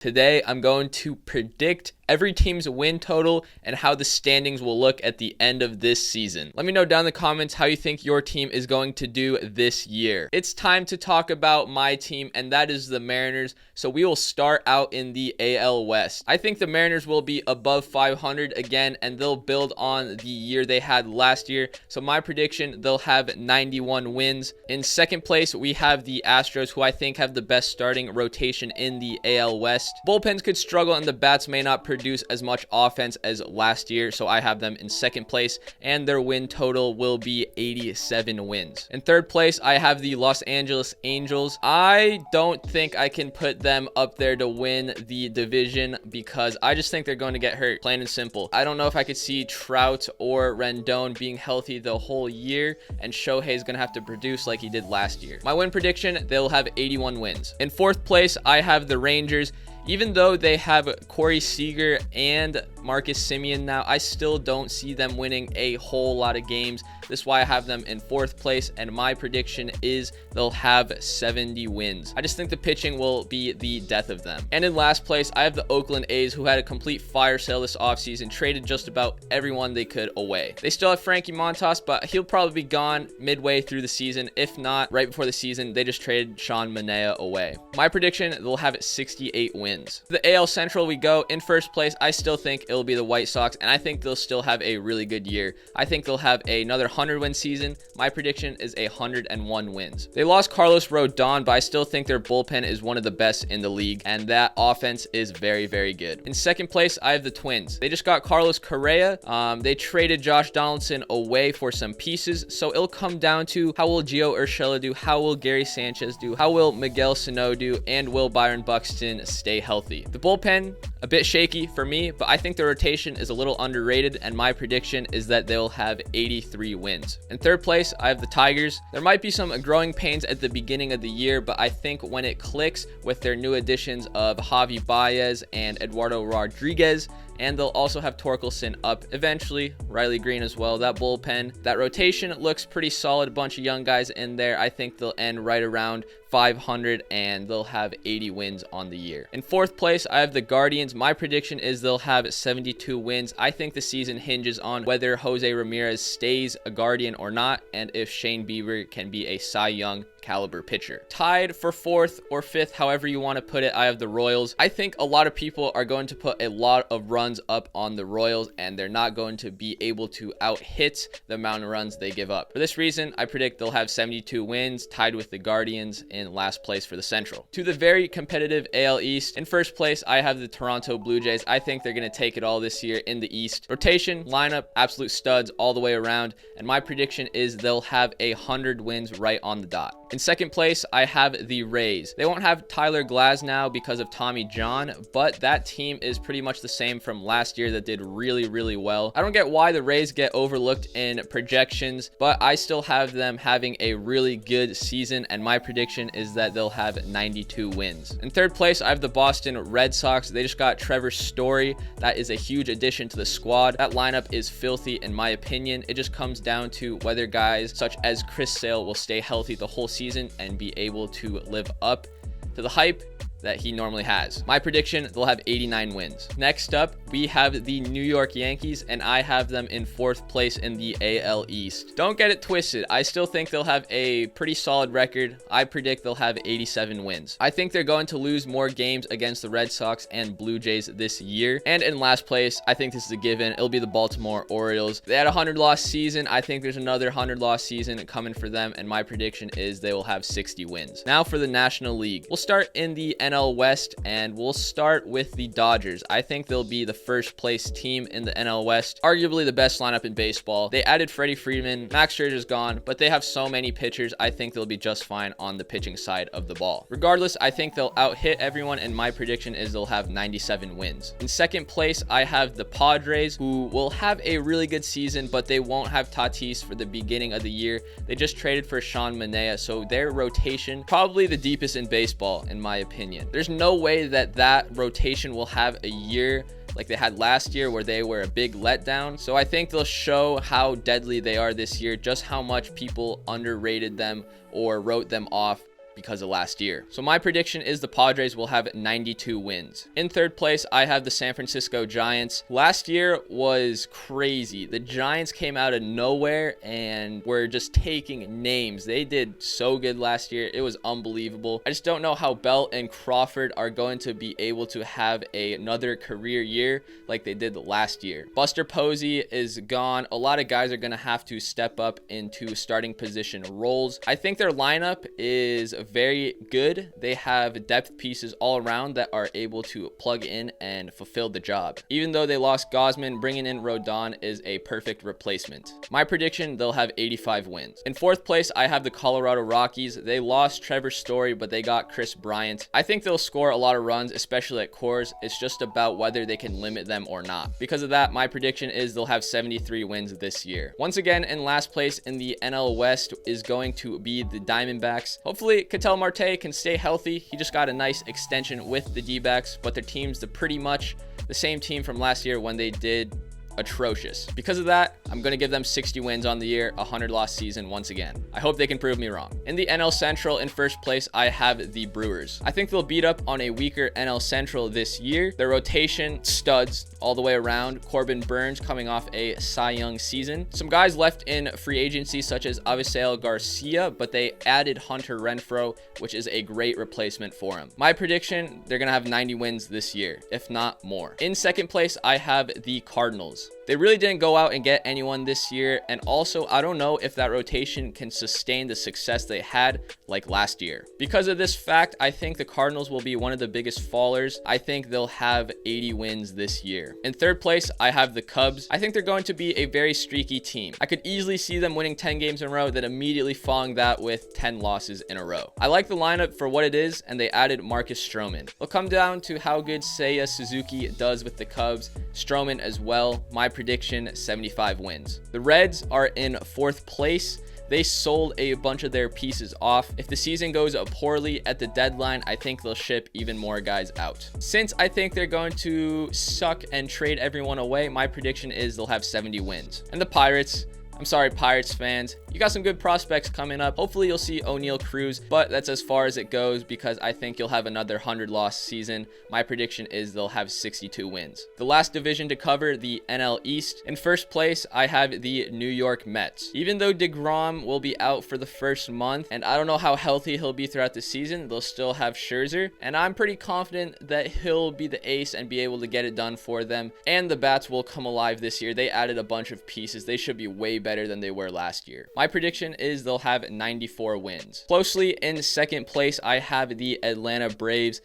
Today, I'm going to predict every team's win total and how the standings will look at the end of this season. Let me know down in the comments how you think your team is going to do this year. It's time to talk about my team, and that is the Mariners. So we will start out in the AL West. I think the Mariners will be above 500 again, and they'll build on the year they had last year. So my prediction, they'll have 91 wins. In second place, we have the Astros, who I think have the best starting rotation in the AL West. Bullpens could struggle and the bats may not produce as much offense as last year, so I have them in second place, and their win total will be 87 wins. In third place, I have the Los Angeles Angels. I don't think I can put them up there to win the division because I just think they're going to get hurt, plain and simple. I don't know if I could see Trout or Rendon being healthy the whole year, and Shohei is going to have to produce like he did last year. My win prediction, they'll have 81 wins. In fourth place, I have the Rangers. Even though they have Corey Seager and Marcus Semien now, I still don't see them winning a whole lot of games. This is why I have them in fourth place, and my prediction is they'll have 70 wins. I just think the pitching will be the death of them. And in last place, I have the Oakland A's, who had a complete fire sale this offseason, traded just about everyone they could away. They still have Frankie Montas, but he'll probably be gone midway through the season. If not, right before the season, they just traded Sean Manaea away. My prediction, they'll have 68 wins. The AL Central we go. In first place, I still think it'll be the White Sox, and I think they'll still have a really good year. I think they'll have another 100-win season. My prediction is 101 wins. They lost Carlos Rodon, but I still think their bullpen is one of the best in the league, and that offense is very, very good. In second place, I have the Twins. They just got Carlos Correa. They traded Josh Donaldson away for some pieces, so it'll come down to how will Gio Urshela do, how will Gary Sanchez do, how will Miguel Sano do, and will Byron Buxton stay healthy. The bullpen, a bit shaky for me, but I think the rotation is a little underrated, and my prediction is that they'll have 83 wins. In third place, I have the Tigers. There might be some growing pains at the beginning of the year, but I think when it clicks with their new additions of Javi Baez and Eduardo Rodriguez, and they'll also have Torkelson up eventually, Riley Green as well. That bullpen, that rotation looks pretty solid. A bunch of young guys in there. I think they'll end right around 500, and they'll have 80 wins on the year. In fourth place, I have the Guardians. My prediction is they'll have 72 wins. I think the season hinges on whether Jose Ramirez stays a Guardian or not, and if Shane Bieber can be a Cy Young caliber pitcher. Tied for fourth or fifth, however you want to put it, I have the Royals. I think a lot of people are going to put a lot of runs up on the Royals, and they're not going to be able to out-hit the amount of runs they give up. For this reason, I predict they'll have 72 wins, tied with the Guardians in last place for the Central. To the very competitive AL East, in first place, I have the Toronto Blue Jays. I think they're going to take it all this year in the East. Rotation, lineup, absolute studs all the way around, and my prediction is they'll have 100 wins right on the dot. In second place, I have the Rays. They won't have Tyler Glasnow because of Tommy John, but that team is pretty much the same from last year that did really, really well. I don't get why the Rays get overlooked in projections, but I still have them having a really good season, and my prediction is that they'll have 92 wins. In third place, I have the Boston Red Sox. They just got Trevor Story. That is a huge addition to the squad. That lineup is filthy in my opinion. It just comes down to whether guys such as Chris Sale will stay healthy the whole season and be able to live up to the hype that he normally has. My prediction, they'll have 89 wins. Next up, we have the New York Yankees, and I have them in fourth place in the AL East. Don't get it twisted. I still think they'll have a pretty solid record. I predict they'll have 87 wins. I think they're going to lose more games against the Red Sox and Blue Jays this year. And in last place, I think this is a given. It'll be the Baltimore Orioles. They had a 100-loss season. I think there's another 100-loss season coming for them, and my prediction is they will have 60 wins. Now for the National League. We'll start in the NL West, and we'll start with the Dodgers. I think they'll be the first place team in the NL West, arguably the best lineup in baseball. They added Freddie Freeman, Max Scherzer's gone, but they have so many pitchers. I think they'll be just fine on the pitching side of the ball. Regardless, I think they'll out-hit everyone, and my prediction is they'll have 97 wins. In second place, I have the Padres, who will have a really good season, but they won't have Tatis for the beginning of the year. They just traded for Sean Manaea, so their rotation probably the deepest in baseball, in my opinion. There's no way that rotation will have a year like they had last year where they were a big letdown. So I think they'll show how deadly they are this year, just how much people underrated them or wrote them off because of last year. So my prediction is the Padres will have 92 wins. In third place, I have the San Francisco Giants. Last year was crazy. The Giants came out of nowhere and were just taking names. They did so good last year. It was unbelievable. I just don't know how Belt and Crawford are going to be able to have another career year like they did last year. Buster Posey is gone. A lot of guys are going to have to step up into starting position roles. I think their lineup is very good. They have depth pieces all around that are able to plug in and fulfill the job. Even though they lost Gausman, bringing in Rodon is a perfect replacement. My prediction, they'll have 85 wins. In fourth place, I have the Colorado Rockies. They lost Trevor Story, but they got Chris Bryant. I think they'll score a lot of runs, especially at Coors. It's just about whether they can limit them or not. Because of that, my prediction is they'll have 73 wins this year. Once again, in last place in the NL West is going to be the Diamondbacks. Hopefully, Ketel Marte can stay healthy. He just got a nice extension with the D-backs, but their team's pretty much the same team from last year when they did atrocious. Because of that, I'm going to give them 60 wins on the year, 100 loss season once again. I hope they can prove me wrong. In the NL Central, in first place, I have the Brewers. I think they'll beat up on a weaker NL Central this year. Their rotation, studs all the way around. Corbin Burns coming off a Cy Young season. Some guys left in free agency such as Avisail Garcia, but they added Hunter Renfroe, which is a great replacement for him. My prediction, they're going to have 90 wins this year, if not more. In second place, I have the Cardinals. They really didn't go out and get anyone this year, and also I don't know if that rotation can sustain the success they had like last year. Because of this fact, I think the Cardinals will be one of the biggest fallers. I think they'll have 80 wins this year. In third place, I have the Cubs. I think they're going to be a very streaky team. I could easily see them winning 10 games in a row, then immediately following that with 10 losses in a row. I like the lineup for what it is, and they added Marcus Stroman. It'll come down to how good Seiya Suzuki does with the Cubs. Stroman as well. My prediction, 75 wins. The Reds are in fourth place. They sold a bunch of their pieces off. If the season goes poorly at the deadline, I think they'll ship even more guys out. Since I think they're going to suck and trade everyone away, my prediction is they'll have 70 wins. And the Pirates, I'm sorry, Pirates fans, you got some good prospects coming up. Hopefully you'll see O'Neal Cruz, but that's as far as it goes because I think you'll have another 100 loss season. My prediction is they'll have 62 wins. The last division to cover, the NL East. In first place, I have the New York Mets. Even though DeGrom will be out for the first month, and I don't know how healthy he'll be throughout the season, they'll still have Scherzer, and I'm pretty confident that he'll be the ace and be able to get it done for them, and the bats will come alive this year. They added a bunch of pieces. They should be way better than they were last year. My prediction is they'll have 94 wins. Closely in second place, I have the Atlanta Braves.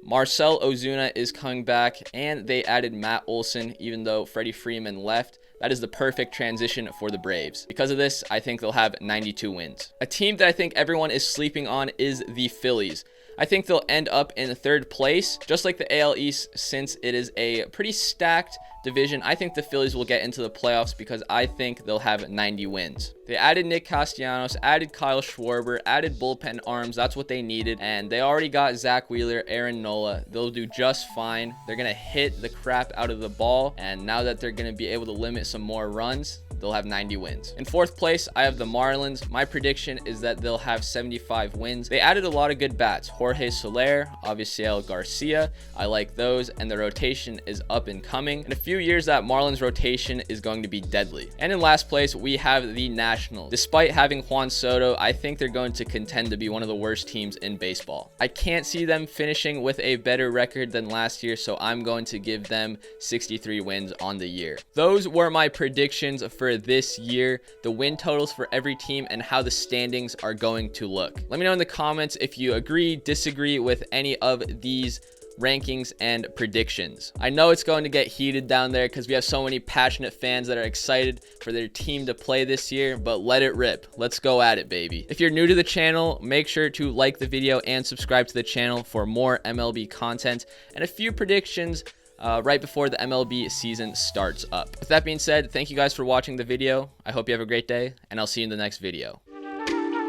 Marcell Ozuna is coming back, and they added Matt Olson, even though Freddie Freeman left. That is the perfect transition for the Braves. Because of this, I think they'll have 92 wins. A team that I think everyone is sleeping on is the Phillies. I think they'll end up in third place, just like the AL East, since it is a pretty stacked division. I think the Phillies will get into the playoffs because I think they'll have 90 wins. They added Nick Castellanos, added Kyle Schwarber, added bullpen arms. That's what they needed. And they already got Zach Wheeler, Aaron Nola. They'll do just fine. They're going to hit the crap out of the ball. And now that they're going to be able to limit some more runs, they'll have 90 wins. In fourth place, I have the Marlins. My prediction is that they'll have 75 wins. They added a lot of good bats. Jorge Soler, Avisail Garcia. I like those. And the rotation is up and coming. In a few years, that Marlins rotation is going to be deadly. And in last place, we have the Nationals. Despite having Juan Soto, I think they're going to contend to be one of the worst teams in baseball. I can't see them finishing with a better record than last year, so I'm going to give them 63 wins on the year. Those were my predictions for this year, the win totals for every team, and how the standings are going to look. Let me know in the comments if you agree, disagree with any of these rankings and predictions. I know it's going to get heated down there because we have so many passionate fans that are excited for their team to play this year, but let it rip. Let's go at it, baby. If you're new to the channel, make sure to like the video and subscribe to the channel for more MLB content and a few predictions right before the MLB season starts up. With that being said, thank you guys for watching the video. I hope you have a great day, and I'll see you in the next video.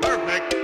Perfect.